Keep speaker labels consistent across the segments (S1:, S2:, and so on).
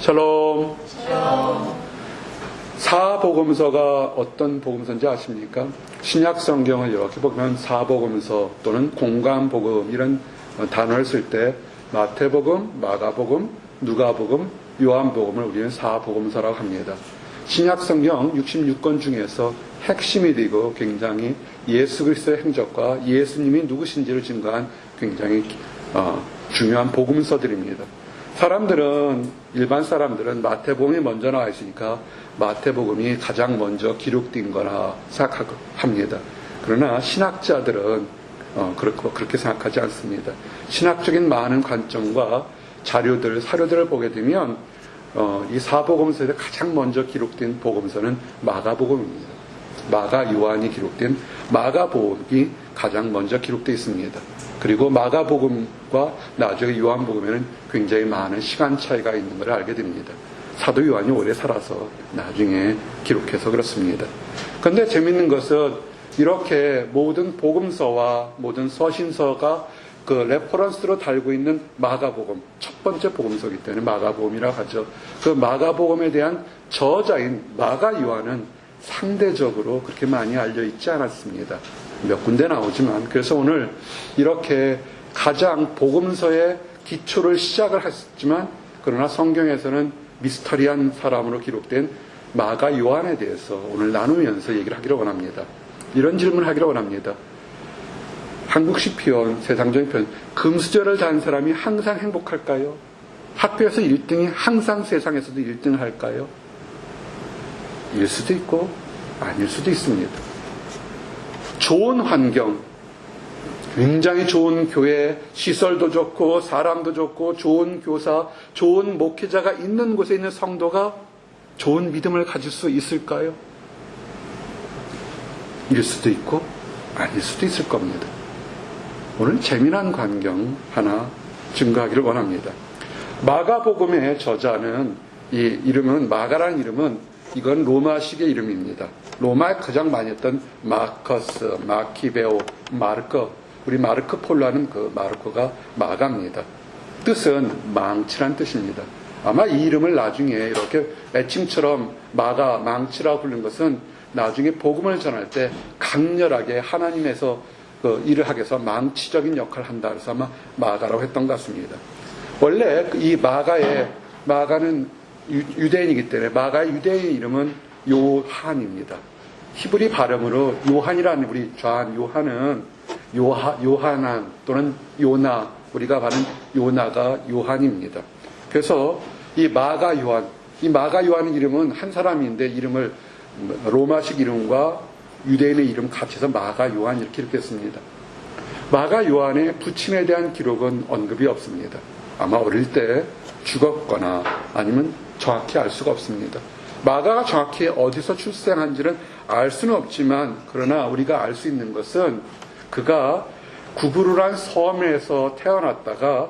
S1: 샬롬. 사복음서가 어떤 복음서인지 아십니까? 신약 성경을 이렇게 보면 사복음서 또는 공관복음 이런 단어를 쓸 때 마태복음, 마가복음, 누가복음, 요한복음을 우리는 사복음서라고 합니다. 신약 성경 66권 중에서 핵심이 되고 굉장히 예수 그리스도의 행적과 예수님이 누구신지를 증거한 굉장히 중요한 복음서들입니다. 일반 사람들은 마태복음이 먼저 나와 있으니까 마태복음이 가장 먼저 기록된 거라 생각합니다. 그러나 신학자들은 그렇게 생각하지 않습니다. 신학적인 많은 관점과 사료들을 보게 되면 이 사복음서에 가장 먼저 기록된 복음서는 마가복음입니다. 요한이 기록된 마가복음이 가장 먼저 기록되어 있습니다. 그리고 마가복음과 나중에 요한복음에는 굉장히 많은 시간 차이가 있는 것을 알게 됩니다. 사도 요한이 오래 살아서 나중에 기록해서 그렇습니다. 그런데 재밌는 것은 이렇게 모든 복음서와 모든 서신서가 그 레퍼런스로 달고 있는 마가복음, 첫 번째 복음서이기 때문에 마가복음이라고 하죠. 그 마가복음에 대한 저자인 마가 요한은 상대적으로 그렇게 많이 알려있지 않았습니다. 몇 군데 나오지만, 그래서 오늘 이렇게 가장 복음서의 기초를 시작을 했지만, 그러나 성경에서는 미스터리한 사람으로 기록된 마가 요한에 대해서 오늘 나누면서 얘기를 하기를 원합니다. 이런 질문을 하기를 원합니다. 한국식 표현, 세상적인 표현, 금수저를 단 사람이 항상 행복할까요? 학교에서 1등이 항상 세상에서도 1등을 할까요? 일 수도 있고 아닐 수도 있습니다. 좋은 환경, 굉장히 좋은 교회, 시설도 좋고 사람도 좋고 좋은 교사, 좋은 목회자가 있는 곳에 있는 성도가 좋은 믿음을 가질 수 있을까요? 일 수도 있고 아닐 수도 있을 겁니다. 오늘 재미난 광경 하나 증거하기를 원합니다. 마가복음의 저자는 이 이름은 마가라는 이름은 이건 로마식의 이름입니다. 로마에 가장 많이 했던 마커스, 마키베오, 마르코, 우리 마르코 폴로하는 그 마르코가 마가입니다. 뜻은 망치란 뜻입니다. 아마 이 이름을 나중에 이렇게 애칭처럼 마가, 망치라고 부르는 것은 나중에 복음을 전할 때 강렬하게 하나님에서 일을 하기 위해서 망치적인 역할을 한다 그래서 아마 마가라고 했던 것 같습니다. 원래 이 마가는 유대인이기 때문에 마가의 유대인 이름은 요한입니다. 히브리 발음으로 요한이라는 우리 좌한 요한은 요하난 또는 요나, 우리가 말하는 요나가 요한입니다. 그래서 이 마가 요한의 이름은 한 사람인데 이름을 로마식 이름과 유대인의 이름 같이 해서 마가 요한 이렇게 기록했습니다. 마가 요한의 부친에 대한 기록은 언급이 없습니다. 아마 어릴 때 죽었거나 아니면 정확히 알 수가 없습니다. 마가가 정확히 어디서 출생한지는 알 수는 없지만 그러나 우리가 알 수 있는 것은 그가 구브루란 섬에서 태어났다가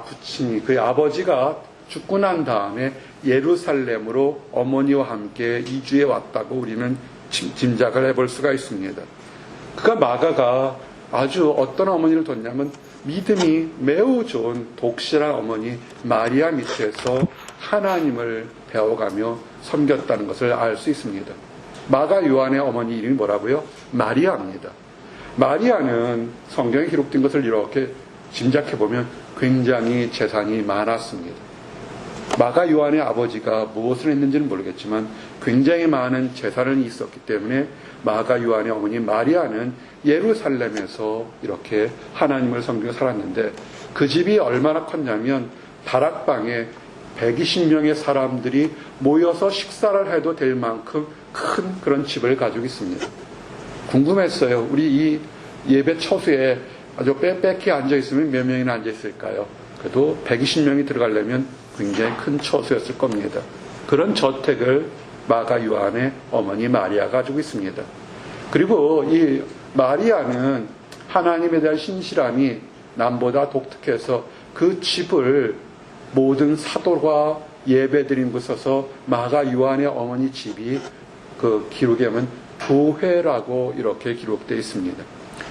S1: 부친이 그의 아버지가 죽고 난 다음에 예루살렘으로 어머니와 함께 이주해 왔다고 우리는 짐작을 해볼 수가 있습니다. 마가가 아주 어떤 어머니를 뒀냐면 믿음이 매우 좋은 독실한 어머니 마리아 밑에서 하나님을 배워가며 섬겼다는 것을 알 수 있습니다. 마가 요한의 어머니 이름이 뭐라고요? 마리아입니다. 마리아는 성경에 기록된 것을 이렇게 짐작해보면 굉장히 재산이 많았습니다. 마가 요한의 아버지가 무엇을 했는지는 모르겠지만 굉장히 많은 재산이 있었기 때문에 마가 요한의 어머니 마리아는 예루살렘에서 이렇게 하나님을 섬기고 살았는데 그 집이 얼마나 컸냐면 다락방에 120명의 사람들이 모여서 식사를 해도 될 만큼 큰 그런 집을 가지고 있습니다. 궁금했어요. 우리 이 예배 처수에 아주 빽빽히 앉아있으면 몇 명이나 앉아있을까요? 그래도 120명이 들어가려면 굉장히 큰 처수였을 겁니다. 그런 저택을 마가 요한의 어머니 마리아가 가지고 있습니다. 그리고 이 마리아는 하나님에 대한 신실함이 남보다 독특해서 그 집을 모든 사도가 예배드린 곳에서 마가 요한의 어머니 집이 그 기록에 하면 교회라고 이렇게 기록되어 있습니다.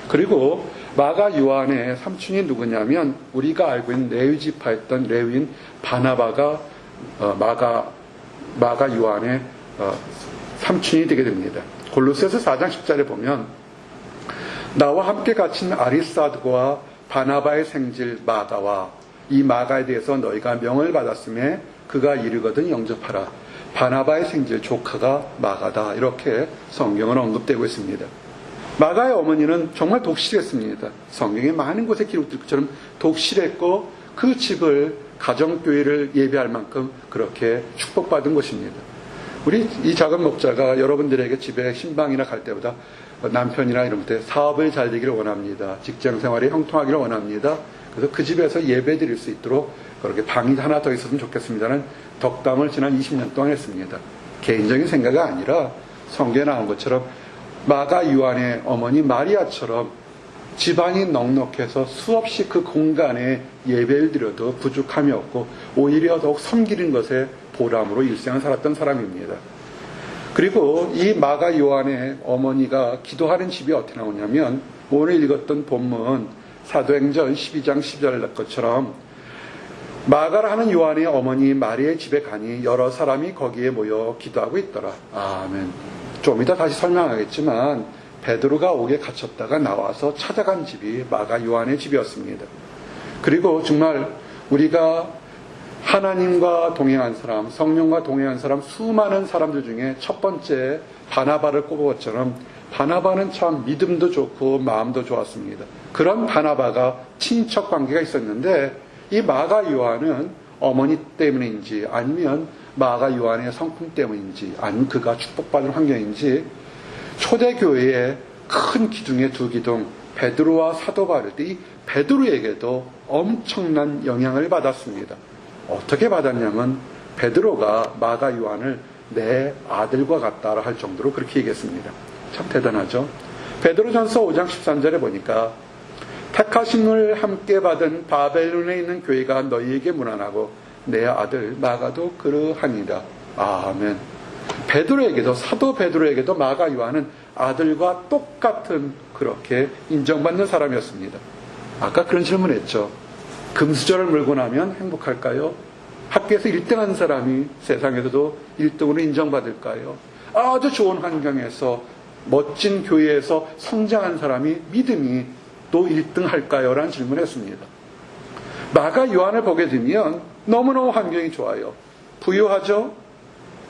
S1: 그리고 마가 요한의 삼촌이 누구냐면 우리가 알고 있는 레위 지파였던 레위인 바나바가 마가 요한의 삼촌이 되게 됩니다. 골로새서 4장 10절에 보면 나와 함께 갇힌 아리스다고와 바나바의 생질 마가와 이 마가에 대해서 너희가 명을 받았음에 그가 이르거든 영접하라. 바나바의 생질 조카가 마가다. 이렇게 성경은 언급되고 있습니다. 마가의 어머니는 정말 독실했습니다. 성경에 많은 곳에 기록된 것처럼 독실했고 그 집을 가정교회를 예배할 만큼 그렇게 축복받은 곳입니다. 우리 이 작은 목자가 여러분들에게 집에 신방이나 갈 때보다 남편이나 이런 때 사업을 잘 되기를 원합니다. 직장생활이 형통하기를 원합니다. 그래서 그 집에서 예배 드릴 수 있도록 그렇게 방이 하나 더 있었으면 좋겠습니다는 덕담을 지난 20년 동안 했습니다. 개인적인 생각이 아니라 성경에 나온 것처럼 마가 요한의 어머니 마리아처럼 집안이 넉넉해서 수없이 그 공간에 예배를 드려도 부족함이 없고 오히려 더욱 섬기는 것에 보람으로 일생을 살았던 사람입니다. 그리고 이 마가 요한의 어머니가 기도하는 집이 어떻게 나오냐면 오늘 읽었던 본문 사도행전 12장 10절 것처럼 마가라는 요한의 어머니 마리아의 집에 가니 여러 사람이 거기에 모여 기도하고 있더라. 아멘. 좀 이따 다시 설명하겠지만 베드로가 옥에 갇혔다가 나와서 찾아간 집이 마가 요한의 집이었습니다. 그리고 정말 우리가 하나님과 동행한 사람, 성령과 동행한 사람 수많은 사람들 중에 첫 번째 바나바를 꼽은 바나바는 참 믿음도 좋고 마음도 좋았습니다. 그런 바나바가 친척 관계가 있었는데 이 마가 요한은 어머니 때문인지 아니면 마가 요한의 성품 때문인지 아니면 그가 축복받은 환경인지 초대교회의 큰 기둥의 두 기둥 베드로와 사도 바울 때 이 베드로에게도 엄청난 영향을 받았습니다. 어떻게 받았냐면 베드로가 마가 요한을 내 아들과 같다라 할 정도로 그렇게 얘기했습니다. 참 대단하죠. 베드로전서 5장 13절에 보니까 택하심을 함께 받은 바벨론에 있는 교회가 너희에게 문안하고 내 아들 마가도 그러하니라. 아멘. 베드로에게도 사도 베드로에게도 마가 요한은 아들과 똑같은 그렇게 인정받는 사람이었습니다. 아까 그런 질문했죠. 금수저를 물고 나면 행복할까요? 학교에서 1등한 사람이 세상에서도 1등으로 인정받을까요? 아주 좋은 환경에서 멋진 교회에서 성장한 사람이 믿음이 또 1등 할까요? 라는 질문을 했습니다. 마가 요한을 보게 되면 너무너무 환경이 좋아요. 부유하죠?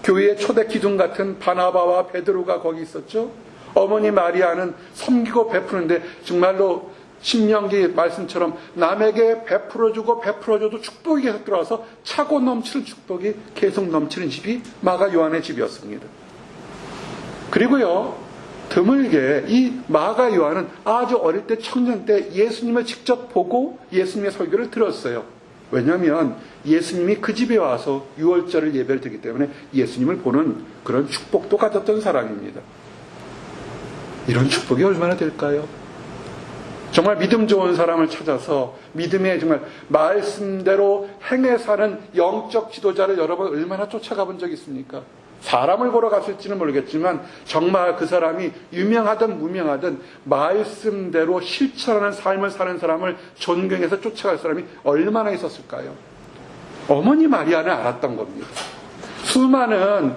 S1: 교회의 초대 기둥 같은 바나바와 베드로가 거기 있었죠? 어머니 마리아는 섬기고 베푸는데 정말로 신명기 말씀처럼 남에게 베풀어주고 베풀어줘도 축복이 계속 들어와서 차고 넘치는 축복이 계속 넘치는 집이 마가 요한의 집이었습니다. 그리고요, 드물게 이 마가 요한은 아주 어릴 때 청년 때 예수님을 직접 보고 예수님의 설교를 들었어요. 왜냐하면 예수님이 그 집에 와서 유월절을 예배를 드리기 때문에 예수님을 보는 그런 축복도 가졌던 사람입니다. 이런 축복이 얼마나 될까요? 정말 믿음 좋은 사람을 찾아서 믿음의 정말 말씀대로 행해 사는 영적 지도자를 여러분 얼마나 쫓아가 본 적이 있습니까? 사람을 보러 갔을지는 모르겠지만 정말 그 사람이 유명하든 무명하든 말씀대로 실천하는 삶을 사는 사람을 존경해서 쫓아갈 사람이 얼마나 있었을까요? 어머니 마리아는 알았던 겁니다. 수많은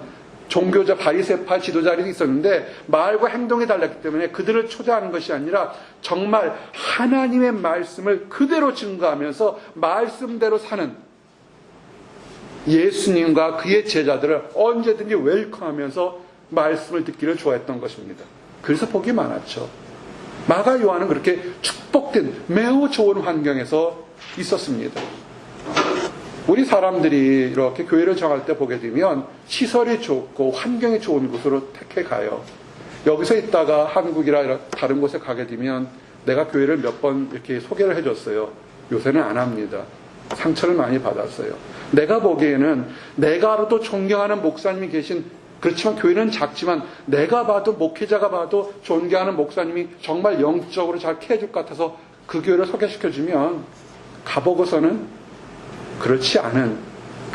S1: 종교자 바리새파 지도자들이 있었는데 말과 행동이 달랐기 때문에 그들을 초대하는 것이 아니라 정말 하나님의 말씀을 그대로 증거하면서 말씀대로 사는 예수님과 그의 제자들을 언제든지 웰컴하면서 말씀을 듣기를 좋아했던 것입니다. 그래서 복이 많았죠. 마가 요한은 그렇게 축복된 매우 좋은 환경에서 있었습니다. 우리 사람들이 이렇게 교회를 정할 때 보게 되면 시설이 좋고 환경이 좋은 곳으로 택해 가요. 여기서 있다가 한국이라 다른 곳에 가게 되면 내가 교회를 몇 번 이렇게 소개를 해줬어요. 요새는 안 합니다. 상처를 많이 받았어요. 내가 보기에는 내가 알아도 존경하는 목사님이 계신, 그렇지만 교회는 작지만 내가 봐도 목회자가 봐도 존경하는 목사님이 정말 영적으로 잘 케어줄 것 같아서 그 교회를 소개시켜주면 가보고서는 그렇지 않은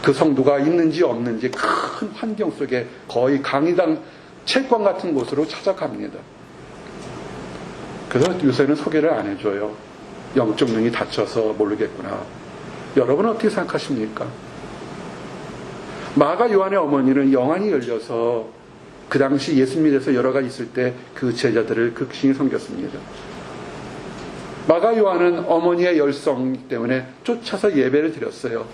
S1: 그 성도가 있는지 없는지 큰 환경 속에 거의 강의당 체육관 같은 곳으로 찾아갑니다. 그래서 요새는 소개를 안 해줘요. 영적 눈이 닫혀서 모르겠구나. 여러분은 어떻게 생각하십니까? 마가 요한의 어머니는 영안이 열려서 그 당시 예수님에 대해서 여러 가지 있을 때 그 제자들을 극심히 섬겼습니다. 마가 요한은 어머니의 열성 때문에 쫓아서 예배를 드렸어요.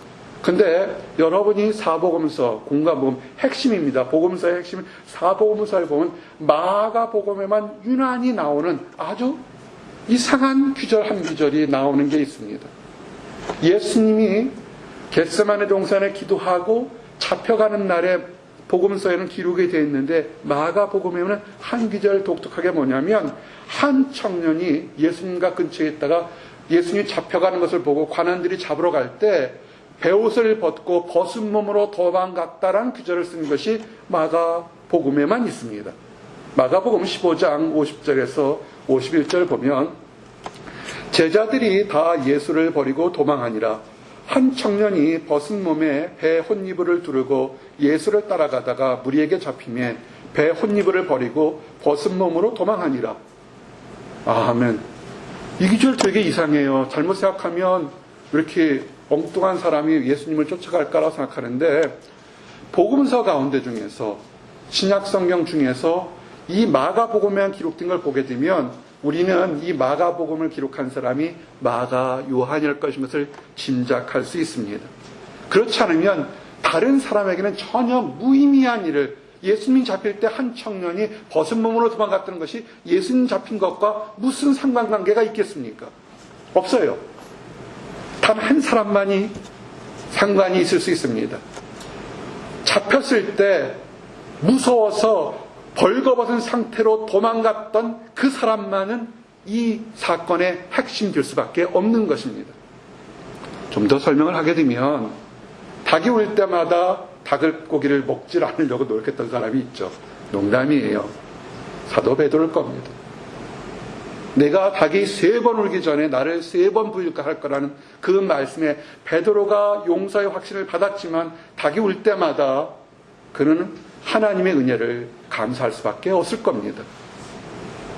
S1: 근데 여러분이 사복음서, 공간복음 핵심입니다. 복음서의 핵심, 사복음서를 보면 마가복음에만 유난히 나오는 아주 이상한 구절 한 구절이 나오는 게 있습니다. 예수님이 겟세마네 동산에 기도하고 잡혀가는 날에 복음서에는 기록이 되어 있는데 마가복음에는 한 구절 독특하게 뭐냐면 한 청년이 예수님과 근처에 있다가 예수님이 잡혀가는 것을 보고 관원들이 잡으러 갈 때 베옷을 벗고 벗은 몸으로 도망갔다라는 구절을 쓴 것이 마가복음에만 있습니다. 마가복음 15장 50절에서 51절 보면 제자들이 다 예수를 버리고 도망하니라. 한 청년이 벗은 몸에 배 혼이불을 두르고 예수를 따라가다가 무리에게 잡히매 배 혼이불을 버리고 벗은 몸으로 도망하니라. 아멘. 이 구절 되게 이상해요. 잘못 생각하면 이렇게 엉뚱한 사람이 예수님을 쫓아갈까라고 생각하는데 복음서 가운데 중에서 신약성경 중에서 이 마가복음에 기록된 걸 보게 되면 우리는 이 마가복음을 기록한 사람이 마가 요한일 것인 것을 짐작할 수 있습니다. 그렇지 않으면 다른 사람에게는 전혀 무의미한 일을 예수님 잡힐 때 한 청년이 벗은 몸으로 도망갔다는 것이 예수님 잡힌 것과 무슨 상관관계가 있겠습니까? 없어요. 단 한 사람만이 상관이 있을 수 있습니다. 잡혔을 때 무서워서 벌거벗은 상태로 도망갔던 그 사람만은 이 사건의 핵심이 될 수밖에 없는 것입니다. 좀 더 설명을 하게 되면 닭이 울 때마다 닭을 고기를 먹질 않으려고 노력했던 사람이 있죠. 농담이에요. 사도 베드로일 겁니다. 내가 닭이 3번 울기 전에 나를 3번 부인할 거라는 그 말씀에 베드로가 용서의 확신을 받았지만 닭이 울 때마다 그는 하나님의 은혜를 감사할 수밖에 없을 겁니다.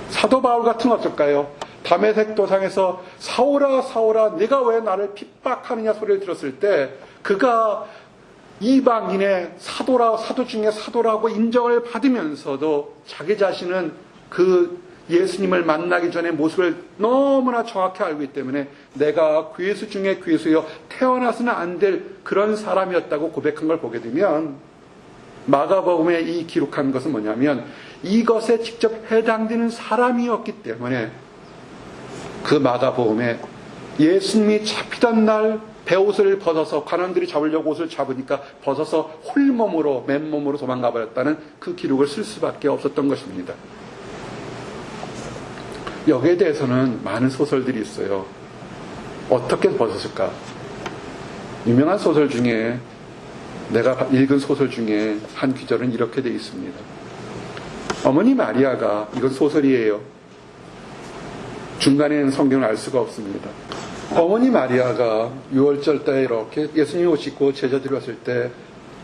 S1: 사도 바울 같은 건 어떨까요? 다메섹 도상에서 사울아 사울아 네가 왜 나를 핍박하느냐 소리를 들었을 때 그가 이방인의 사도 중에 사도라고 인정을 받으면서도 자기 자신은 그 예수님을 만나기 전에 모습을 너무나 정확히 알고 있기 때문에 내가 괴수 중에 괴수여 태어나서는 안 될 그런 사람이었다고 고백한 걸 보게 되면 마가복음에 이 기록한 것은 뭐냐면 이것에 직접 해당되는 사람이었기 때문에 그 마가복음에 예수님이 잡히던 날 베옷을 벗어서 관원들이 잡으려고 옷을 잡으니까 벗어서 홀몸으로 맨몸으로 도망가 버렸다는 그 기록을 쓸 수밖에 없었던 것입니다. 여기에 대해서는 많은 소설들이 있어요. 어떻게 벗었을까? 유명한 소설 중에 내가 읽은 소설 중에 한 구절은 이렇게 되어 있습니다. 어머니 마리아가, 이건 소설이에요. 중간에는 성경을 알 수가 없습니다. 어머니 마리아가 6월절 때 이렇게 예수님이 오시고 제자들이 왔을 때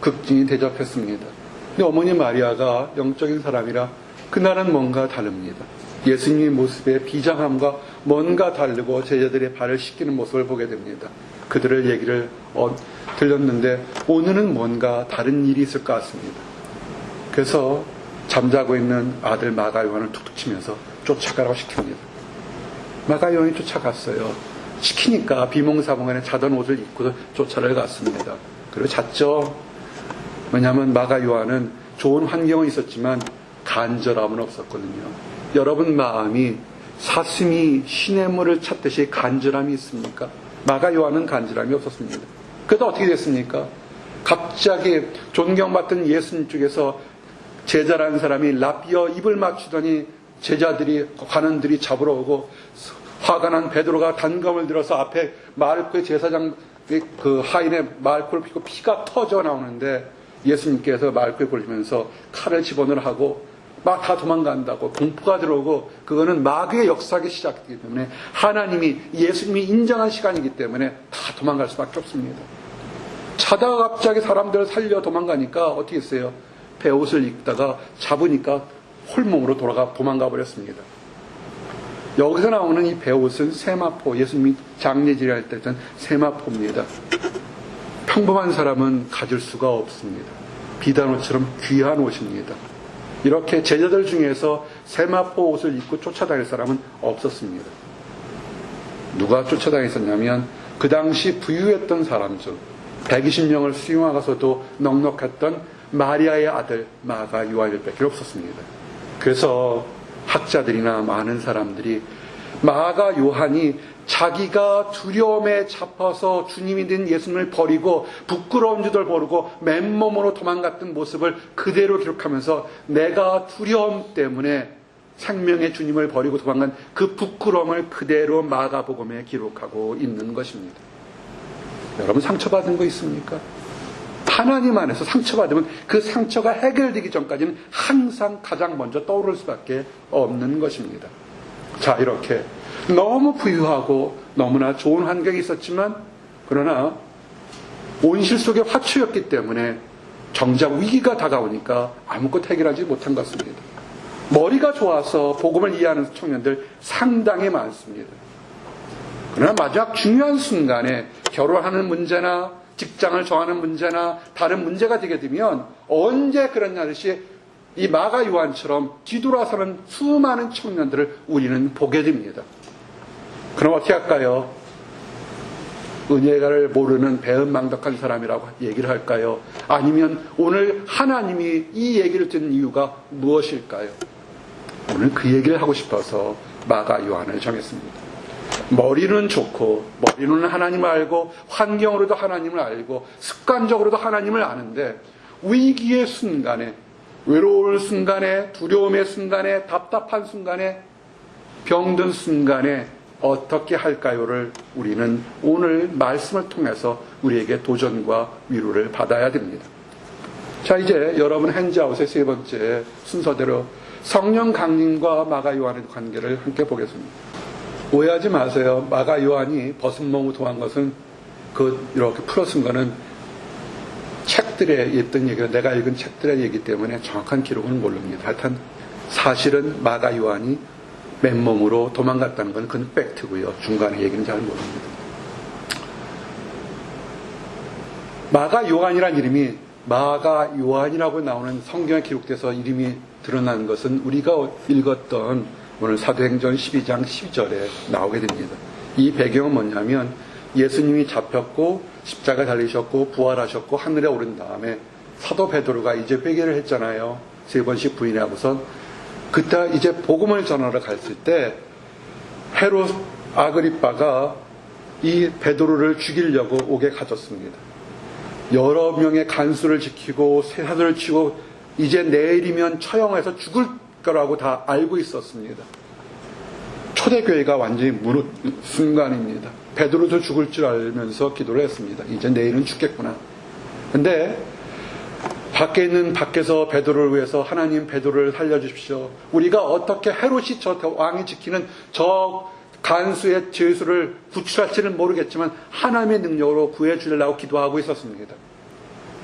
S1: 극진히 대접했습니다. 근데 어머니 마리아가 영적인 사람이라 그날은 뭔가 다릅니다. 예수님의 모습의 비장함과 뭔가 다르고 제자들의 발을 씻기는 모습을 보게 됩니다. 그들의 얘기를 들렸는데 오늘은 뭔가 다른 일이 있을 것 같습니다. 그래서 잠자고 있는 아들 마가 요한을 툭툭 치면서 쫓아가라고 시킵니다. 마가 요한이 쫓아갔어요. 시키니까 비몽사몽간에 자던 옷을 입고 쫓아를 갔습니다. 그리고 잤죠. 왜냐하면 마가 요한은 좋은 환경은 있었지만 간절함은 없었거든요. 여러분 마음이 사슴이 시냇물을 찾듯이 간절함이 있습니까? 마가 요한은 간절함이 없었습니다. 그래도 어떻게 됐습니까? 갑자기 존경받던 예수님 쪽에서 제자라는 사람이 라비어 입을 맞추더니 제자들이 관원들이 잡으러 오고 화가 난 베드로가 단검을 들어서 앞에 마르코의 제사장 그 하인의 마르코를 피고 피가 터져 나오는데 예수님께서 마르코에 걸리면서 칼을 집어넣으라 하고 막 다 도망간다고 공포가 들어오고 그거는 마귀의 역사가 시작되기 때문에 하나님이 예수님이 인정한 시간이기 때문에 다 도망갈 수밖에 없습니다. 자다가 갑자기 사람들을 살려 도망가니까 어떻게 했어요? 베옷을 입다가 잡으니까 홀몸으로 도망가 버렸습니다. 여기서 나오는 이 베옷은 세마포, 예수님이 장례질할 때 했던 세마포입니다. 평범한 사람은 가질 수가 없습니다. 비단 옷처럼 귀한 옷입니다. 이렇게 제자들 중에서 세마포 옷을 입고 쫓아다닐 사람은 없었습니다. 누가 쫓아다녔었냐면 그 당시 부유했던 사람 중 120명을 수용하고서도 넉넉했던 마리아의 아들 마가 요한일밖에 없었습니다. 그래서 학자들이나 많은 사람들이 마가 요한이 자기가 두려움에 잡혀서 주님이 된 예수님을 버리고 부끄러운 줄을 모르고 맨몸으로 도망갔던 모습을 그대로 기록하면서 내가 두려움 때문에 생명의 주님을 버리고 도망간 그 부끄러움을 그대로 마가복음에 기록하고 있는 것입니다. 여러분 상처받은 거 있습니까? 하나님 안에서 상처받으면 그 상처가 해결되기 전까지는 항상 가장 먼저 떠오를 수밖에 없는 것입니다. 자, 이렇게 너무 부유하고 너무나 좋은 환경이 있었지만 그러나 온실 속의 화초였기 때문에 정작 위기가 다가오니까 아무것도 해결하지 못한 것입니다. 머리가 좋아서 복음을 이해하는 청년들 상당히 많습니다. 그러나 마지막 중요한 순간에 결혼하는 문제나 직장을 정하는 문제나 다른 문제가 되게 되면 언제 그런 하듯이 이 마가 요한처럼 뒤돌아서는 수많은 청년들을 우리는 보게 됩니다. 그럼 어떻게 할까요? 은혜를 모르는 배은망덕한 사람이라고 얘기를 할까요? 아니면 오늘 하나님이 이 얘기를 듣는 이유가 무엇일까요? 오늘 그 얘기를 하고 싶어서 마가 요한을 정했습니다. 머리는 좋고 머리는 하나님을 알고 환경으로도 하나님을 알고 습관적으로도 하나님을 아는데 위기의 순간에 외로울 순간에 두려움의 순간에 답답한 순간에 병든 순간에 어떻게 할까요를 우리는 오늘 말씀을 통해서 우리에게 도전과 위로를 받아야 됩니다. 자, 이제 여러분 핸즈아웃의 세 번째 순서대로 성령 강림과 마가 요한의 관계를 함께 보겠습니다. 오해하지 마세요. 마가 요한이 버섯몽을 통한 것은 이렇게 풀어쓴 거는 책들에 있던 얘기가 내가 읽은 책들의 얘기 때문에 정확한 기록은 모릅니다. 하여튼 사실은 마가 요한이 맨몸으로 도망갔다는 건 그건 팩트고요. 중간에 얘기는 잘 모릅니다. 마가 요한이란 이름이 마가 요한이라고 나오는 성경에 기록돼서 이름이 드러나는 것은 우리가 읽었던 오늘 사도행전 12장 12절에 나오게 됩니다. 이 배경은 뭐냐면 예수님이 잡혔고 십자가 달리셨고 부활하셨고 하늘에 오른 다음에 사도 베드로가 이제 회개를 했잖아요. 3번씩 부인하고선 그때 이제 복음을 전하러 갔을 때 헤롯 아그리빠가 이 베드로를 죽이려고 옥에 갇혔습니다. 여러 명의 간수를 지키고 세사들을 치고 이제 내일이면 처형해서 죽을 거라고 다 알고 있었습니다. 초대교회가 완전히 무너진 순간입니다. 베드로도 죽을 줄 알면서 기도를 했습니다. 이제 내일은 죽겠구나. 근데 밖에서 베드로를 위해서 하나님 베드로를 살려주십시오. 우리가 어떻게 헤롯이 저 왕이 지키는 저 간수의 죄수를 구출할지는 모르겠지만 하나님의 능력으로 구해주려고 기도하고 있었습니다.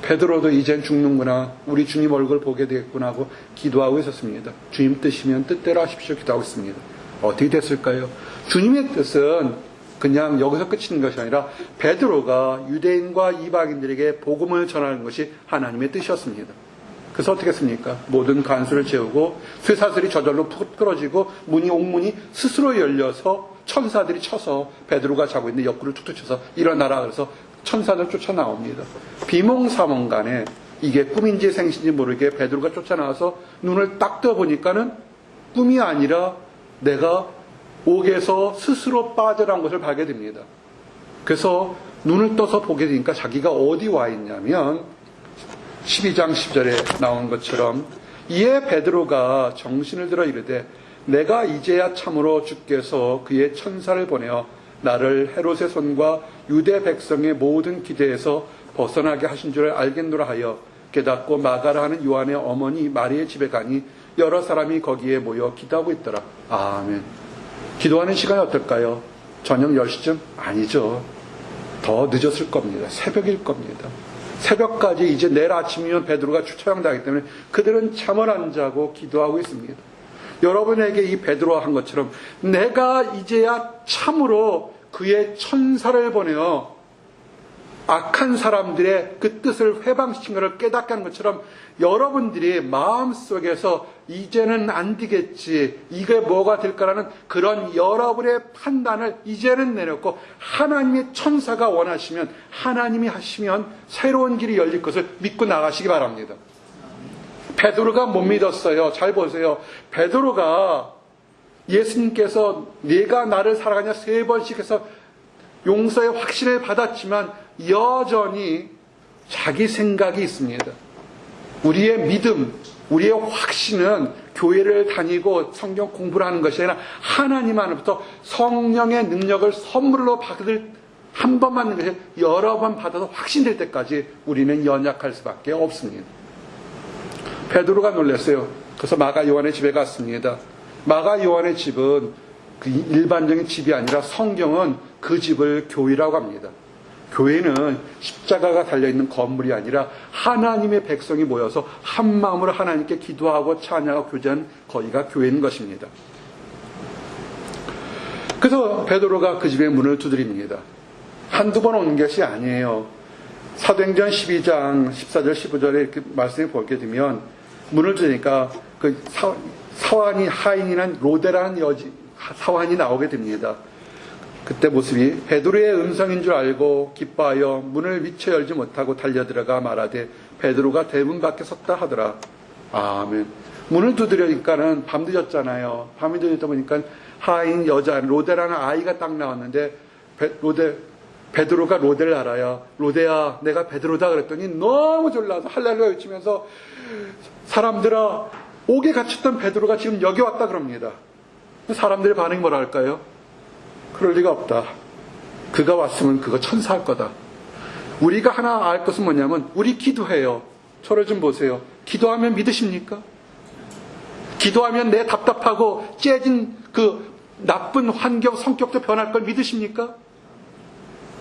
S1: 베드로도 이젠 죽는구나. 우리 주님 얼굴 보게 되겠구나 하고 기도하고 있었습니다. 주님 뜻이면 뜻대로 하십시오 기도하고 있습니다. 어떻게 됐을까요? 주님의 뜻은 그냥 여기서 끝이는 것이 아니라 베드로가 유대인과 이방인들에게 복음을 전하는 것이 하나님의 뜻이었습니다. 그래서 어떻게 했습니까? 모든 간수를 재우고 쇠사슬이 저절로 푹 끌어지고 옥문이 스스로 열려서 천사들이 쳐서 베드로가 자고 있는데 옆구리를 툭툭 쳐서 일어나라 그래서 천사들 쫓아나옵니다. 비몽사몽간에 이게 꿈인지 생신지 모르게 베드로가 쫓아나와서 눈을 딱 떠보니까는 꿈이 아니라 내가 옥에서 스스로 빠져나온 것을 보게 됩니다. 그래서 눈을 떠서 보게 되니까 자기가 어디 와 있냐면 12장 10절에 나온 것처럼 이에 베드로가 정신을 들어 이르되 내가 이제야 참으로 주께서 그의 천사를 보내어 나를 헤롯의 손과 유대 백성의 모든 기대에서 벗어나게 하신 줄을 알겠노라 하여 깨닫고 마가라 하는 요한의 어머니 마리의 집에 가니 여러 사람이 거기에 모여 기도하고 있더라. 아멘. 기도하는 시간이 어떨까요? 저녁 10시쯤? 아니죠. 더 늦었을 겁니다. 새벽일 겁니다. 새벽까지 이제 내일 아침이면 베드로가 처형당하기 때문에 그들은 잠을 안 자고 기도하고 있습니다. 여러분에게 이 베드로가 한 것처럼 내가 이제야 참으로 그의 천사를 보내어 악한 사람들의 그 뜻을 회방시킨 것을 깨닫게 하는 것처럼 여러분들이 마음속에서 이제는 안 되겠지, 이게 뭐가 될까라는 그런 여러분의 판단을 이제는 내놓고 하나님의 천사가 원하시면, 하나님이 하시면 새로운 길이 열릴 것을 믿고 나가시기 바랍니다. 베드로가 못 믿었어요. 잘 보세요. 베드로가 예수님께서 내가 나를 사랑하냐 3번씩 해서 용서의 확신을 받았지만 여전히 자기 생각이 있습니다. 우리의 믿음, 우리의 확신은 교회를 다니고 성경 공부를 하는 것이 아니라 하나님 안으로부터 성령의 능력을 선물로 받을, 한 번 받는 것이 여러 번 받아서 확신될 때까지 우리는 연약할 수밖에 없습니다. 베드로가 놀랐어요. 그래서 마가 요한의 집에 갔습니다. 마가 요한의 집은 그 일반적인 집이 아니라 성경은 그 집을 교회라고 합니다. 교회는 십자가가 달려있는 건물이 아니라 하나님의 백성이 모여서 한 마음으로 하나님께 기도하고 찬양하고 교제하는 거기가 교회인 것입니다. 그래서 베드로가 그 집의 문을 두드립니다. 한두 번 오는 것이 아니에요. 사도행전 12장 14절 15절에 이렇게 말씀을 보게 되면 문을 두드리니까 그 사환이 하인이란 로데라는 사환이 나오게 됩니다. 그때 모습이 베드로의 음성인 줄 알고 기뻐하여 문을 미처 열지 못하고 달려들어가 말하되 베드로가 대문 밖에 섰다 하더라. 아멘. 문을 두드리니까는 밤 늦었잖아요. 밤이 늦었다 보니까 하인 여자 로데라는 아이가 딱 나왔는데 베드로가 로데를 알아요. 로데야, 내가 베드로다 그랬더니 너무 졸라서 할렐루야 외치면서 사람들아, 옥에 갇혔던 베드로가 지금 여기 왔다 그럽니다. 사람들의 반응이 뭐라 할까요? 그럴 리가 없다. 그가 왔으면 그거 천사할 거다. 우리가 하나 알 것은 뭐냐면 우리 기도해요. 저를 좀 보세요. 기도하면 믿으십니까? 기도하면 내 답답하고 째진 그 나쁜 환경, 성격도 변할 걸 믿으십니까?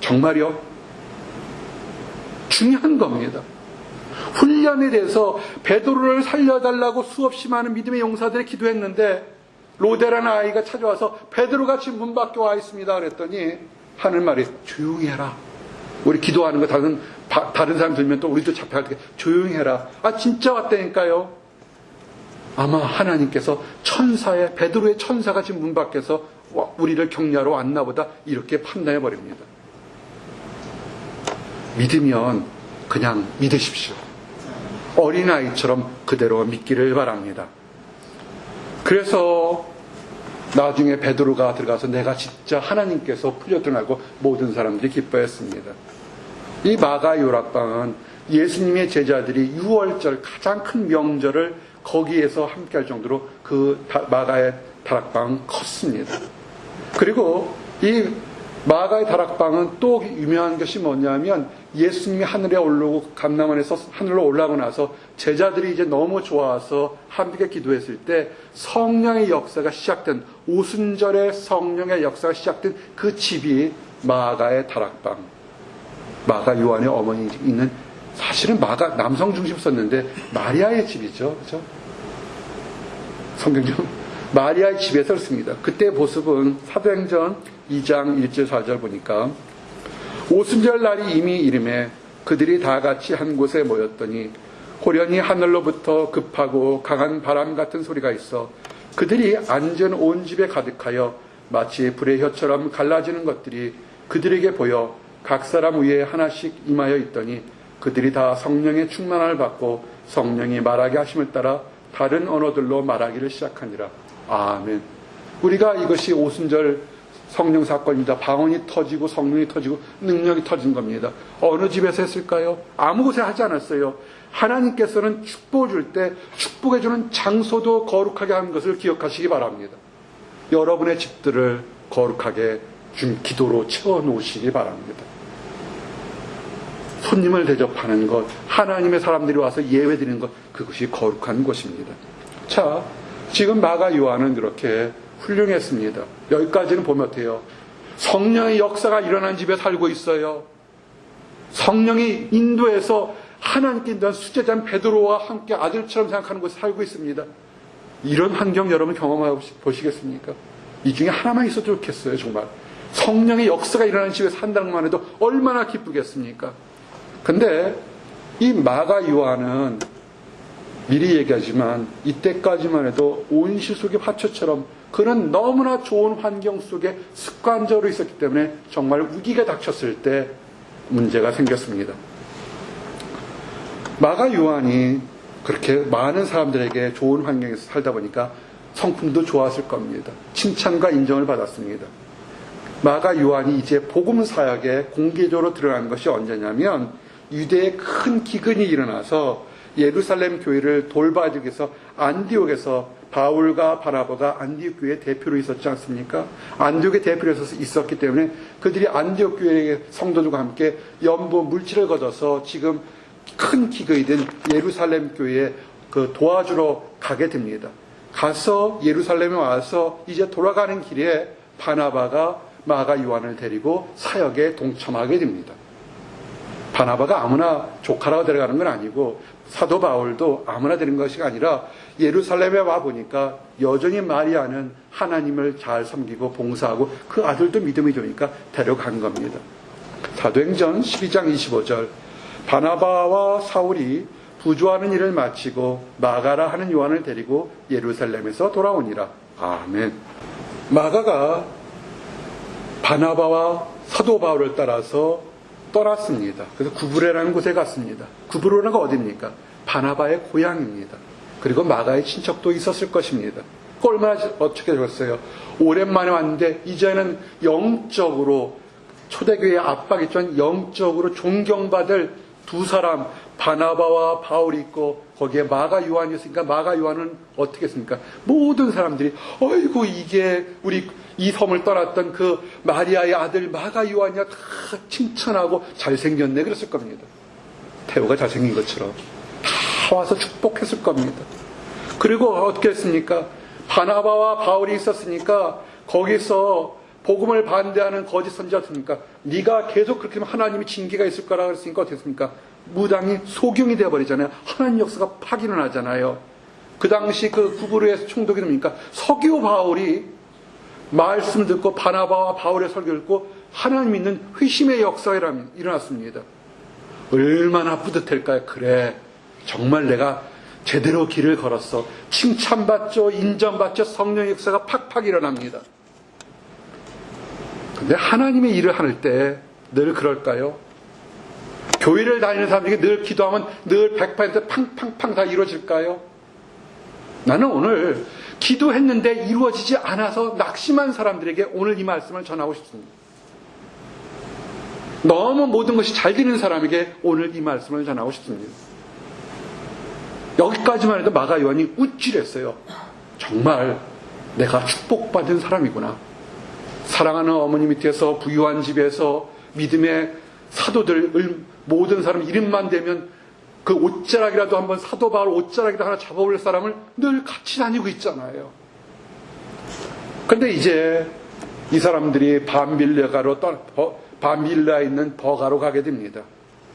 S1: 정말요? 중요한 겁니다. 훈련에 대해서 베드로를 살려달라고 수없이 많은 믿음의 용사들이 기도했는데 로데라는 아이가 찾아와서 베드로가 지금 문 밖에 와 있습니다 그랬더니 하는 말이 조용히 해라. 우리 기도하는 거 다른 사람 들면 또 우리도 잡혀갈 때 조용히 해라. 아 진짜 왔다니까요. 아마 하나님께서 베드로의 천사가 지금 문 밖에서 우리를 격려하러 왔나 보다 이렇게 판단해 버립니다. 믿으면 그냥 믿으십시오. 어린아이처럼 그대로 믿기를 바랍니다. 그래서 나중에 베드로가 들어가서 내가 진짜 하나님께서 풀려드러나고 모든 사람들이 기뻐했습니다. 이 마가 요락방은 예수님의 제자들이 6월절 가장 큰 명절을 거기에서 함께 할 정도로 그 마가의 다락방은 컸습니다. 그리고 이 마가의 다락방은 또 유명한 것이 뭐냐면 예수님이 하늘에 오르고 감람원에서 하늘로 올라가고 나서 제자들이 이제 너무 좋아서 함께 기도했을 때 성령의 역사가 시작된 오순절의 성령의 역사가 시작된 그 집이 마가의 다락방, 마가 요한의 어머니 있는, 사실은 마가 남성 중심 썼는데 마리아의 집이죠, 그렇죠? 성경적 마리아의 집에서 씁니다. 그때 모습은 사도행전 2장 1절 4절 보니까 오순절 날이 이미 이름에 그들이 다 같이 한 곳에 모였더니 호련히 하늘로부터 급하고 강한 바람 같은 소리가 있어 그들이 앉은 온 집에 가득하여 마치 불의 혀처럼 갈라지는 것들이 그들에게 보여 각 사람 위에 하나씩 임하여 있더니 그들이 다 성령의 충만함을 받고 성령이 말하게 하심을 따라 다른 언어들로 말하기를 시작하니라. 아멘. 우리가 이것이 오순절 성령 사건입니다. 방언이 터지고 성령이 터지고 능력이 터진 겁니다. 어느 집에서 했을까요? 아무 곳에 하지 않았어요. 하나님께서는 축복을 줄 때 축복해 주는 장소도 거룩하게 하는 것을 기억하시기 바랍니다. 여러분의 집들을 거룩하게 기도로 채워놓으시기 바랍니다. 손님을 대접하는 것, 하나님의 사람들이 와서 예배드리는 것, 그것이 거룩한 곳입니다. 자, 지금 마가 요한은 이렇게 훌륭했습니다. 여기까지는 보면 어때요? 성령의 역사가 일어난 집에 살고 있어요. 성령이 인도해서 하나님께 인도한 수제자인 베드로와 함께 아들처럼 생각하는 곳에 살고 있습니다. 이런 환경 여러분 경험해 보시겠습니까? 이 중에 하나만 있어도 좋겠어요, 정말. 성령의 역사가 일어나는 집에 산다는 것만 해도 얼마나 기쁘겠습니까? 근데 이 마가 요한은 미리 얘기하지만 이때까지만 해도 온실 속의 화초처럼 그는 너무나 좋은 환경 속에 습관적으로 있었기 때문에 정말 위기가 닥쳤을 때 문제가 생겼습니다. 마가 요한이 그렇게 많은 사람들에게 좋은 환경에서 살다 보니까 성품도 좋았을 겁니다. 칭찬과 인정을 받았습니다. 마가 요한이 이제 복음 사역에 공개적으로 드러난 것이 언제냐면 유대에 큰 기근이 일어나서 예루살렘 교회를 돌봐주기 위해서 안디옥에서 바울과 바나바가 안디옥 교회의 대표로 있었지 않습니까? 안디옥의 대표로 있었기 때문에 그들이 안디옥 교회의 성도들과 함께 연보 물질을 거둬서 지금 큰 기근이 된 예루살렘 교회에 도와주러 가게 됩니다. 가서 예루살렘에 와서 이제 돌아가는 길에 바나바가 마가 요한을 데리고 사역에 동참하게 됩니다. 바나바가 아무나 조카라고 데려가는 건 아니고 사도 바울도 아무나 데린 것이 아니라 예루살렘에 와보니까 여전히 마리아는 하나님을 잘 섬기고 봉사하고 그 아들도 믿음이 좋으니까 데려간 겁니다. 사도행전 12장 25절 바나바와 사울이 부조하는 일을 마치고 마가라 하는 요한을 데리고 예루살렘에서 돌아오니라. 아멘. 마가가 바나바와 사도 바울을 따라서 떠났습니다. 그래서 구브레라는 곳에 갔습니다. 구브레가 어디입니까? 바나바의 고향입니다. 그리고 마가의 친척도 있었을 것입니다. 얼마나 어떻게 되었어요? 오랜만에 왔는데 이제는 영적으로 초대교회의 압박이 있지만 영적으로 존경받을 두 사람 바나바와 바울이 있고 거기에 마가 요한이 있으니까 마가 요한은 어떻게 했습니까? 모든 사람들이 어이구 이게 우리 이 섬을 떠났던 그 마리아의 아들 마가 요한이야 다 칭찬하고 잘생겼네 그랬을 겁니다. 태호가 잘생긴 것처럼 다 와서 축복했을 겁니다. 그리고 어떻게 했습니까? 바나바와 바울이 있었으니까 거기서 복음을 반대하는 거짓 선지자였습니까? 네가 계속 그렇게 하면 하나님이 징계가 있을 거라 그랬으니까 어떻게 했습니까? 무당이 소경이 되어버리잖아요. 하나님 역사가 팍 일어나잖아요. 그 당시 그 구브르에서 총독이 뭡니까? 서기오 바울이 말씀을 듣고 바나바와 바울의 설교를 듣고 하나님 믿는 회심의 역사가 일어났습니다. 얼마나 뿌듯할까요? 그래 정말 내가 제대로 길을 걸었어. 칭찬받죠. 인정받죠. 성령의 역사가 팍팍 일어납니다. 근데 하나님의 일을 할 때 늘 그럴까요? 교회를 다니는 사람들에게 늘 기도하면 늘 100% 팡팡팡 다 이루어질까요? 나는 오늘 기도했는데 이루어지지 않아서 낙심한 사람들에게 오늘 이 말씀을 전하고 싶습니다. 너무 모든 것이 잘 되는 사람에게 오늘 이 말씀을 전하고 싶습니다. 여기까지만 해도 마가 요한이 우쭐했어요. 정말 내가 축복받은 사람이구나. 사랑하는 어머니 밑에서 부유한 집에서 믿음의 사도들 모든 사람 이름만 되면 그 옷자락이라도 한번 사도 바울 옷자락이라도 하나 잡아올 사람을 늘 같이 다니고 있잖아요. 그런데 이제 이 사람들이 밤빌라에 있는 버가로 가게 됩니다.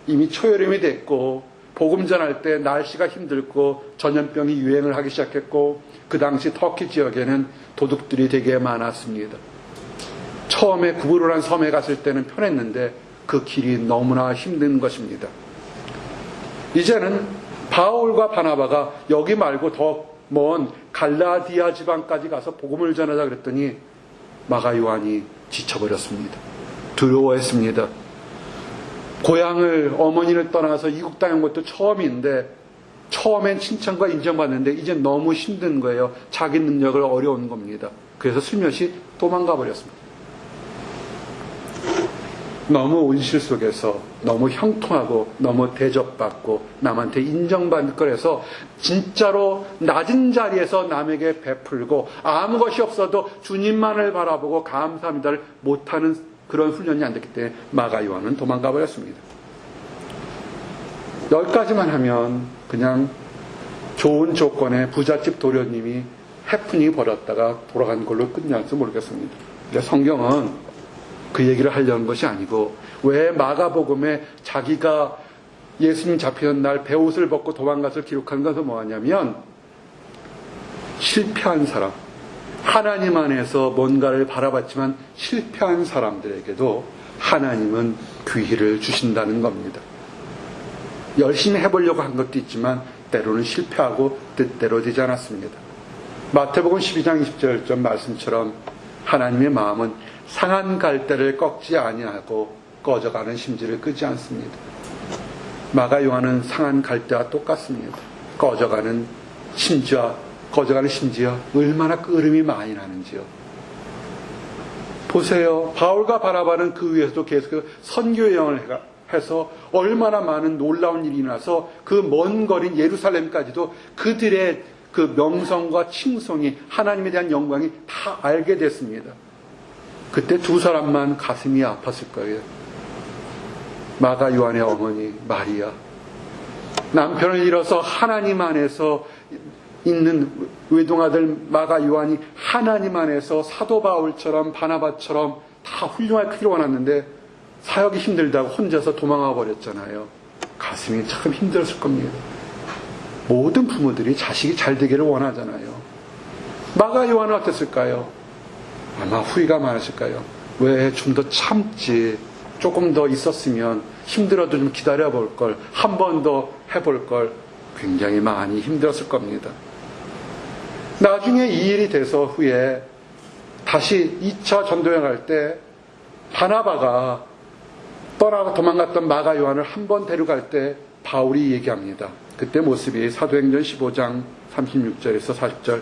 S1: 이미 초여름이 됐고 복음 전할 때 날씨가 힘들고 전염병이 유행을 하기 시작했고 그 당시 터키 지역에는 도둑들이 되게 많았습니다. 처음에 구브로라는 섬에 갔을 때는 편했는데 그 길이 너무나 힘든 것입니다. 이제는 바울과 바나바가 여기 말고 더 먼 갈라디아 지방까지 가서 복음을 전하자 그랬더니 마가 요한이 지쳐버렸습니다. 두려워했습니다. 고향을 어머니를 떠나서 이국 땅에 온 것도 처음인데 처음엔 칭찬과 인정받는데 이제 너무 힘든 거예요. 자기 능력을 어려운 겁니다. 그래서 슬며시 도망가 버렸습니다. 너무 온실 속에서 너무 형통하고 너무 대접받고 남한테 인정받을 거라서 진짜로 낮은 자리에서 남에게 베풀고 아무 것이 없어도 주님만을 바라보고 감사합니다를 못하는 그런 훈련이 안 됐기 때문에 마가 요한은 도망가 버렸습니다. 여기까지만 하면 그냥 좋은 조건의 부잣집 도련님이 해프닝이 벌었다가 돌아간 걸로 끝날지 모르겠습니다. 근데 성경은 그 얘기를 하려는 것이 아니고 왜 마가복음에 자기가 예수님 잡히는 날 베옷을 벗고 도망가서 기록하는 것은 뭐냐면 실패한 사람, 하나님 안에서 뭔가를 바라봤지만 실패한 사람들에게도 하나님은 기회를 주신다는 겁니다. 열심히 해보려고 한 것도 있지만 때로는 실패하고 뜻대로 되지 않았습니다. 마태복음 12장 20절 말씀처럼 하나님의 마음은 상한 갈대를 꺾지 아니하고 꺼져가는 심지를 끄지 않습니다. 마가 요한은 상한 갈대와 똑같습니다. 꺼져가는 심지와 얼마나 끓음이 많이 나는지요. 보세요. 바울과 바나바는 그 위에서도 계속 선교 여행을 해서 얼마나 많은 놀라운 일이 나서 그 먼 거리인 예루살렘까지도 그들의 그 명성과 칭송이, 하나님에 대한 영광이 다 알게 됐습니다. 그때 두 사람만 가슴이 아팠을 거예요. 마가 요한의 어머니 마리아, 남편을 잃어서 하나님 안에서 있는 외동아들 마가 요한이 하나님 안에서 사도 바울처럼 바나바처럼 다 훌륭하게 크기를 원했는데 사역이 힘들다고 혼자서 도망가 버렸잖아요. 가슴이 참 힘들었을 겁니다. 모든 부모들이 자식이 잘 되기를 원하잖아요. 마가 요한은 어땠을까요? 아마 후회가 많았을까요? 왜 좀 더 참지, 조금 더 있었으면 힘들어도 좀 기다려볼 걸, 한 번 더 해볼 걸, 굉장히 많이 힘들었을 겁니다. 나중에 이 일이 돼서 후에 다시 2차 전도여행할 때 바나바가 떠나가 도망갔던 마가 요한을 한 번 데려갈 때 바울이 얘기합니다. 그때 모습이 사도행전 15장 36절에서 40절.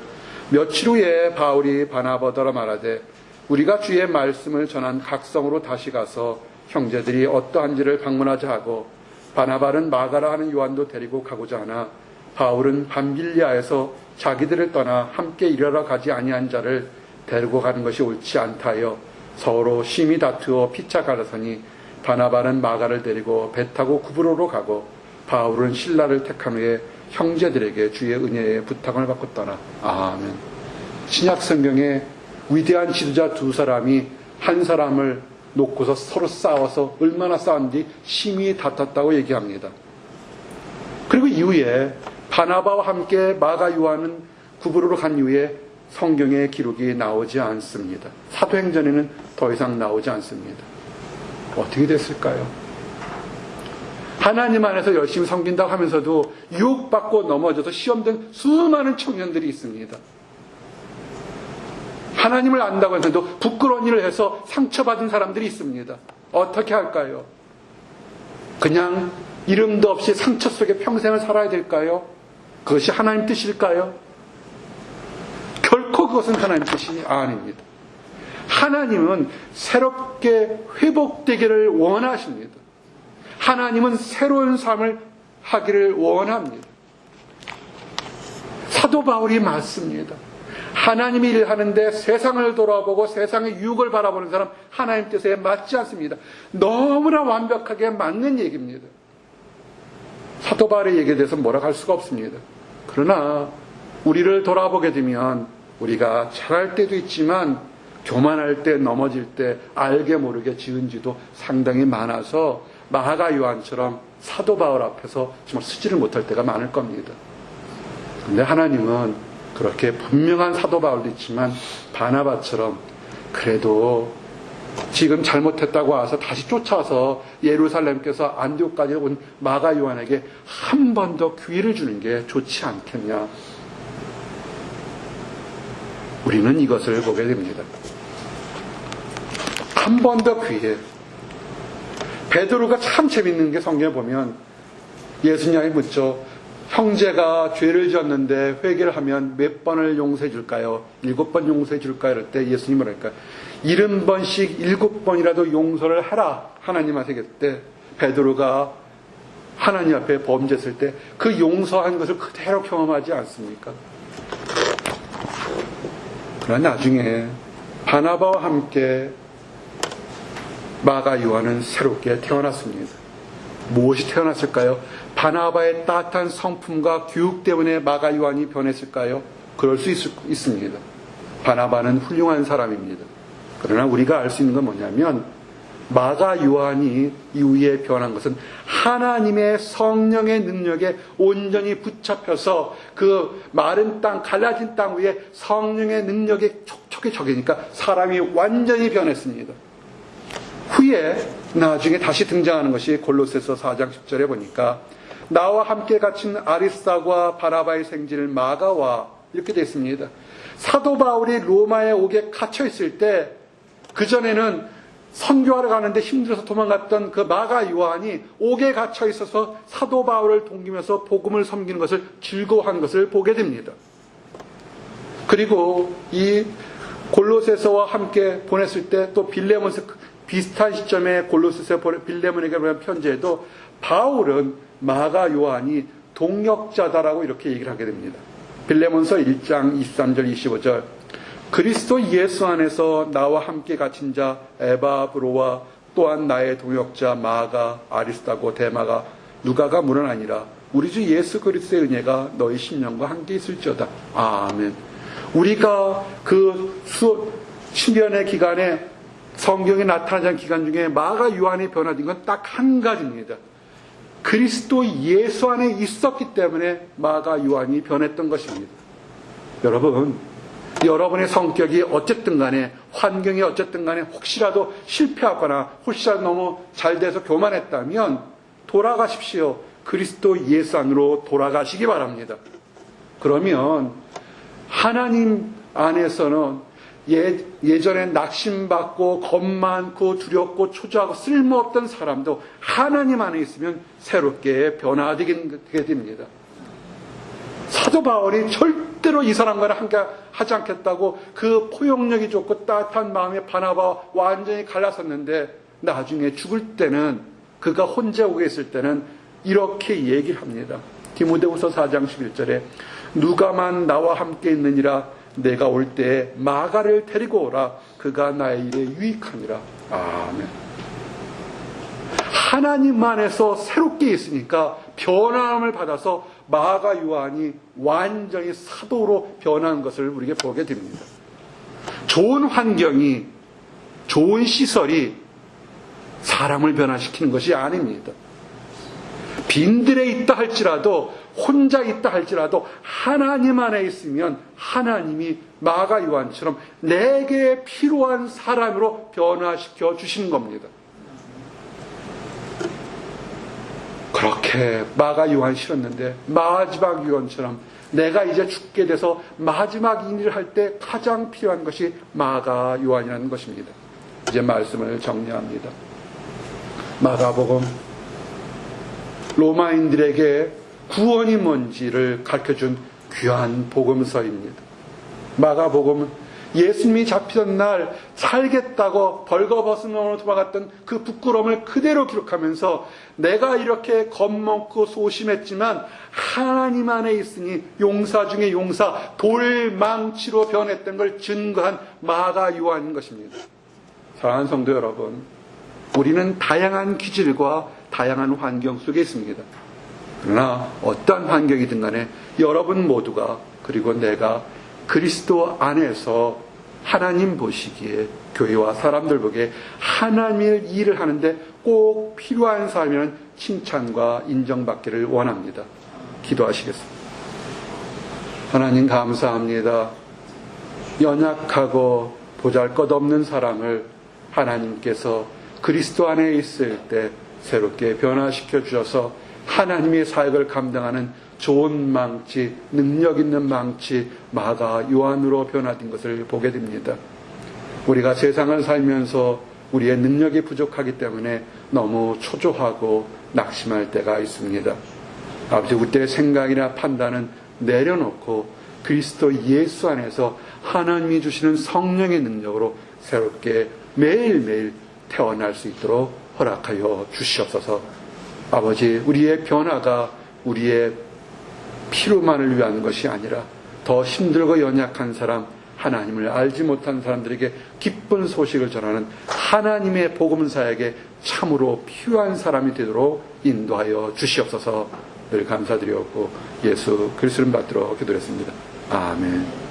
S1: 며칠 후에 바울이 바나바더러 말하되 우리가 주의 말씀을 전한 각성으로 다시 가서 형제들이 어떠한지를 방문하자 하고 바나바는 마가라 하는 요한도 데리고 가고자 하나 바울은 밤빌리아에서 자기들을 떠나 함께 일하러 가지 아니한 자를 데리고 가는 것이 옳지 않다 하여 서로 심히 다투어 피차 갈라서니 바나바는 마가를 데리고 배 타고 구브로로 가고 바울은 실라를 택한 후에 형제들에게 주의 은혜에 부탁을 받고 떠나. 아멘. 신약 성경에 위대한 지도자 두 사람이 한 사람을 놓고서 서로 싸워서 얼마나 싸웠는지 심히 다퉜다고 얘기합니다. 그리고 이후에 바나바와 함께 마가 요한은 구브로로 간 이후에 성경의 기록이 나오지 않습니다. 사도행전에는 더 이상 나오지 않습니다. 어떻게 됐을까요? 하나님 안에서 열심히 섬긴다고 하면서도 유혹받고 넘어져서 시험 등 수많은 청년들이 있습니다. 하나님을 안다고 해서도 부끄러운 일을 해서 상처받은 사람들이 있습니다. 어떻게 할까요? 그냥 이름도 없이 상처 속에 평생을 살아야 될까요? 그것이 하나님 뜻일까요? 결코 그것은 하나님 뜻이 아닙니다. 하나님은 새롭게 회복되기를 원하십니다. 하나님은 새로운 삶을 하기를 원합니다. 사도 바울이 맞습니다. 하나님이 일하는데 세상을 돌아보고 세상의 유혹을 바라보는 사람 하나님 뜻에 맞지 않습니다. 너무나 완벽하게 맞는 얘기입니다. 사도 바울의 얘기에 대해서 뭐라고 할 수가 없습니다. 그러나 우리를 돌아보게 되면 우리가 잘할 때도 있지만 교만할 때, 넘어질 때 알게 모르게 지은 지도 상당히 많아서 마가 요한처럼 사도 바울 앞에서 정말 쓰지를 못할 때가 많을 겁니다. 그런데 하나님은 그렇게 분명한 사도 바울도 있지만 바나바처럼 그래도 지금 잘못했다고 와서 다시 쫓아서 예루살렘께서 안디옥까지 온 마가 요한에게 한 번 더 기회를 주는 게 좋지 않겠냐. 우리는 이것을 보게 됩니다. 한 번 더 기회. 베드로가 참 재밌는 게 성경에 보면 예수님이 묻죠. 형제가 죄를 지었는데 회개를 하면 몇 번을 용서해 줄까요? 7번 용서해 줄까요? 이럴 때 예수님이 뭐랄까요? 70번씩 7번이라도 용서를 해라. 하나님 앞에 때 베드로가 하나님 앞에 범죄했을 때 그 용서한 것을 그대로 경험하지 않습니까? 그러나 나중에 바나바와 함께 마가 요한은 새롭게 태어났습니다. 무엇이 태어났을까요? 바나바의 따뜻한 성품과 교육 때문에 마가 요한이 변했을까요? 그럴 수 있습니다. 바나바는 훌륭한 사람입니다. 그러나 우리가 알 수 있는 건 뭐냐면 마가 요한이 이후에 변한 것은 하나님의 성령의 능력에 온전히 붙잡혀서 그 마른 땅, 갈라진 땅 위에 성령의 능력이 촉촉히 적이니까 사람이 완전히 변했습니다. 후에 나중에 다시 등장하는 것이 골로새서 4장 10절에 보니까 나와 함께 갇힌 아리스다과 바나바의 생질 마가와 이렇게 되어 있습니다. 사도 바울이 로마에 옥에 갇혀 있을 때 그전에는 선교하러 가는데 힘들어서 도망갔던 그 마가 요한이 옥에 갇혀 있어서 사도 바울을 동기면서 복음을 섬기는 것을 즐거워한 것을 보게 됩니다. 그리고 이 골로새서와 함께 보냈을 때 또 빌레몬서 비슷한 시점에 골로새서 빌레몬에게 보낸 편지에도 바울은 마가 요한이 동역자다라고 이렇게 얘기를 하게 됩니다. 빌레몬서 1장 23절 25절 그리스도 예수 안에서 나와 함께 갇힌 자 에바브로와 또한 나의 동역자 마가 아리스다고 데마가 누가가 물은 아니라 우리 주 예수 그리스도의 은혜가 너희 심령과 함께 있을지어다. 아멘. 우리가 그 10년의 기간에 성경에 나타나는 기간 중에 마가 요한이 변화된 건 딱 한 가지입니다. 그리스도 예수 안에 있었기 때문에 마가 요한이 변했던 것입니다. 여러분, 여러분의 성격이 어쨌든 간에 환경이 어쨌든 간에 혹시라도 실패하거나 혹시라도 너무 잘 돼서 교만했다면 돌아가십시오. 그리스도 예수 안으로 돌아가시기 바랍니다. 그러면 하나님 안에서는 예전에 낙심받고 겁 많고 두렵고 초조하고 쓸모없던 사람도 하나님 안에 있으면 새롭게 변화되게 됩니다. 사도 바울이 절대로 이 사람과는 함께 하지 않겠다고 그 포용력이 좋고 따뜻한 마음의 바나바와 완전히 갈라섰는데 나중에 죽을 때는 그가 혼자 오게 있을 때는 이렇게 얘기를 합니다. 디모데후서 4장 11절에 누가만 나와 함께 있느니라 내가 올 때에 마가를 데리고 오라 그가 나의 일에 유익하니라. 아멘. 하나님 안에서 새롭게 있으니까 변함을 받아서 마가 요한이 완전히 사도로 변한 것을 우리에게 보게 됩니다. 좋은 환경이 좋은 시설이 사람을 변화시키는 것이 아닙니다. 빈들에 있다 할지라도 혼자 있다 할지라도 하나님 안에 있으면 하나님이 마가 요한처럼 내게 필요한 사람으로 변화시켜 주시는 겁니다. 그렇게 마가 요한 싫었는데 마지막 요한처럼 내가 이제 죽게 돼서 마지막 일을 할 때 가장 필요한 것이 마가 요한이라는 것입니다. 이제 말씀을 정리합니다. 마가복음 로마인들에게 구원이 뭔지를 가르쳐준 귀한 복음서입니다. 마가복음은 예수님이 잡히던 날 살겠다고 벌거벗음으로 도망갔던 그 부끄러움을 그대로 기록하면서 내가 이렇게 겁먹고 소심했지만 하나님 안에 있으니 용사 중에 용사 돌망치로 변했던 걸 증거한 마가 요한인 것입니다. 사랑하는 성도 여러분, 우리는 다양한 기질과 다양한 환경 속에 있습니다. 그러나 어떠한 환경이든 간에 여러분 모두가 그리고 내가 그리스도 안에서 하나님 보시기에 교회와 사람들 보기에 하나님의 일을 하는데 꼭 필요한 사람이라는 칭찬과 인정받기를 원합니다. 기도하시겠습니다. 하나님 감사합니다. 연약하고 보잘것없는 사람을 하나님께서 그리스도 안에 있을 때 새롭게 변화시켜 주셔서 하나님의 사역을 감당하는 좋은 망치, 능력 있는 망치, 마가 요한으로 변화된 것을 보게 됩니다. 우리가 세상을 살면서 우리의 능력이 부족하기 때문에 너무 초조하고 낙심할 때가 있습니다. 아버지, 우리의 생각이나 판단은 내려놓고 그리스도 예수 안에서 하나님이 주시는 성령의 능력으로 새롭게 매일매일 태어날 수 있도록 허락하여 주시옵소서. 아버지, 우리의 변화가 우리의 피로만을 위한 것이 아니라 더 힘들고 연약한 사람, 하나님을 알지 못한 사람들에게 기쁜 소식을 전하는 하나님의 복음사에게 참으로 필요한 사람이 되도록 인도하여 주시옵소서. 늘 감사드리었고 예수 그리스도를 받들어 기도했습니다. 아멘.